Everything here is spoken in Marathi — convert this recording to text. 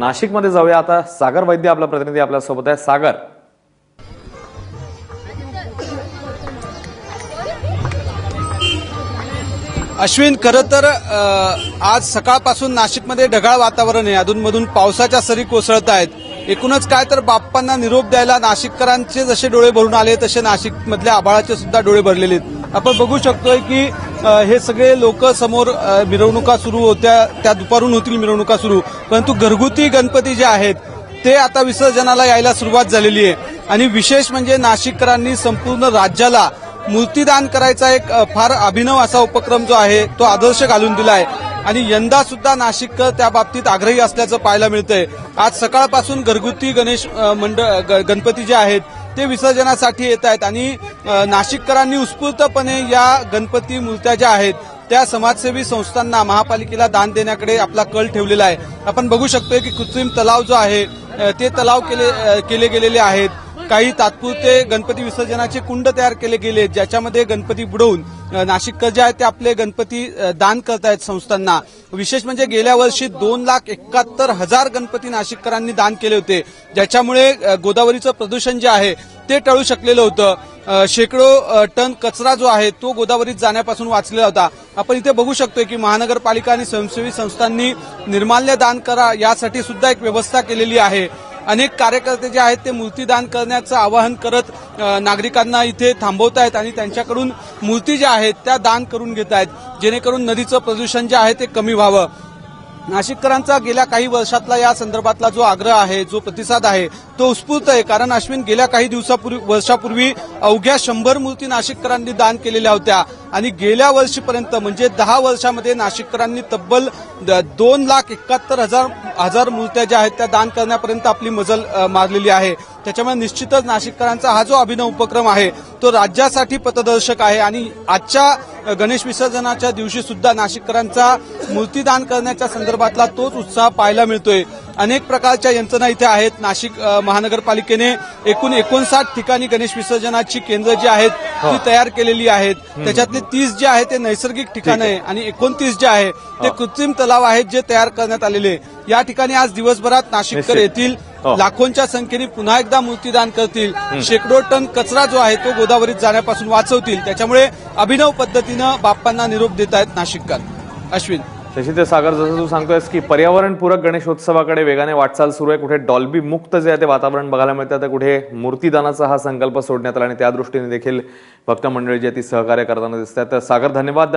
नाशिकमध्ये जाऊया आता। सागर वैद्य आपला प्रतिनिधी आपल्या सोबत आहे। सागर, अश्विन, खरं तर आज सकाळपासून नाशिकमध्ये ढगाळ वातावरण आहे। अधूनमधून पावसाच्या सरी कोसळत आहेत। एकूणच काय तर बाप्पांना निरोप द्यायला नाशिककरांचे जसे डोळे भरून आले तसे नाशिकमधल्या आभाळाचे सुद्धा डोळे भरलेले आहेत। आपण बघू शकतोय की हे सगळे लोक समोर मिरवणुका सुरू होत्या, त्या दुपारून होतील मिरवणुका सुरू, परंतु घरगुती गणपती जे आहेत ते आता विसर्जनाला यायला सुरुवात झालेली आहे। आणि विशेष म्हणजे नाशिककरांनी संपूर्ण राज्याला मूर्तीदान करायचा एक फार अभिनव असा उपक्रम जो आहे तो आदर्श घालून दिलाय आणि यंदा सुद्धा नाशिककर त्या बाबतीत आग्रही असल्याचं पाहायला मिळतंय। आज सकाळपासून घरगुती गणेश गणपती जे आहेत ते विसर्जनासाठी येत आहेत आणि नाशिककरांनी उत्स्फूर्तपणे या गणपती मूर्त्या ज्या आहेत त्या समाजसेवी संस्थांना, महापालिकेला दान देण्याकडे आपला कल ठेवलेला आहे। आपण बघू शकतोय की कृत्रिम तलाव जो आहे ते तलाव केले गेलेले आहेत। काही तात्पुरते गणपती विसर्जनाचे कुंड तयार केले गेले ज्याच्यामध्ये गणपती बुडवून नाशिककर जे आहेत ते आपले गणपती दान करतायत संस्थांना। विशेष म्हणजे गेल्या वर्षी 2,71,000 गणपती नाशिककरांनी दान केले होते, ज्याच्यामुळे गोदावरीचं प्रदूषण जे आहे ते टळू शकलेलं होतं। शेकडो टन कचरा जो आहे तो गोदावरीत जाण्यापासून वाचलेला होता। आपण इथे बघू शकतोय की महानगरपालिका आणि स्वयंसेवी संस्थांनी निर्माल्य दान करा यासाठी सुद्धा एक व्यवस्था केलेली आहे। अनेक कार्यकर्ते जे आहेत ते मूर्तीदान करण्याचं आवाहन करत नागरिकांना इथे थांबवत आहेत आणि त्यांच्याकडून मूर्ती ज्या आहेत त्या दान करून घेत आहेत, जेणेकरून नदीचं प्रदूषण जे आहे ते कमी व्हावं। नाशिककरांचा गेल्या काही वर्षातला या संदर्भातला जो आग्रह आहे, जो प्रतिसाद आहे तो उत्स्फूर्त आहे। कारण अश्विन, गेल्या काही वर्षापूर्वी अवघ्या 100 मूर्ती नाशिककरांनी दान केलेल्या होत्या आणि गेल्या वर्षीपर्यंत म्हणजे 10 वर्षामध्ये नाशिककरांनी तब्बल 2,71,000 मूर्त्या ज्या आहेत त्या दान करण्यापर्यंत आपली मजल मारलेली आहे। त्याच्यामुळे निश्चितच नाशिककरांचा हा जो अभिनव उपक्रम आहे तो राज्यासाठी पथदर्शक आहे आणि आजच्या गणेश विसर्जनाच्या दिवशी सुद्धा नाशिककरांचा मूर्तीदान करण्याच्या संदर्भातला तोच उत्साह पाहायला मिळतोय। अनेक प्रकारच्या यंत्रणा इथे आहेत। नाशिक महानगरपालिकेने एकूण 59 ठिकाणी गणेश विसर्जनाची केंद्र जी आहेत ती तयार केलेली आहेत। त्याच्यातले 30 जे आहे ते नैसर्गिक ठिकाण आहे आणि 29 जे आहे ते कृत्रिम तलाव आहेत जे तयार करण्यात आलेले। या ठिकाणी आज दिवसभरात नाशिककर येतील, लाखोंच्या संख्येने पुन्हा एकदा मूर्तीदान करतील, शेकडो टन कचरा जो आहे तो गोदावरीत जाण्यापासून वाचवतील। त्याच्यामुळे अभिनव पद्धतीनं बाप्पांना निरोप देत आहेत नाशिककर। अश्विन, तशी ते सागर, जसं तू सांगतोयस की पर्यावरणपूरक गणेशोत्सवाकडे वेगाने वाटचाल सुरू आहे। कुठे डॉल्बी मुक्त जे आहे ते वातावरण बघायला मिळतं, तर कुठे मूर्तीदानाचा हा संकल्प सोडण्यात आला आणि त्या दृष्टीने देखील भक्त मंडळी जी ती सहकार्य करताना दिसतात। तर सागर, धन्यवाद।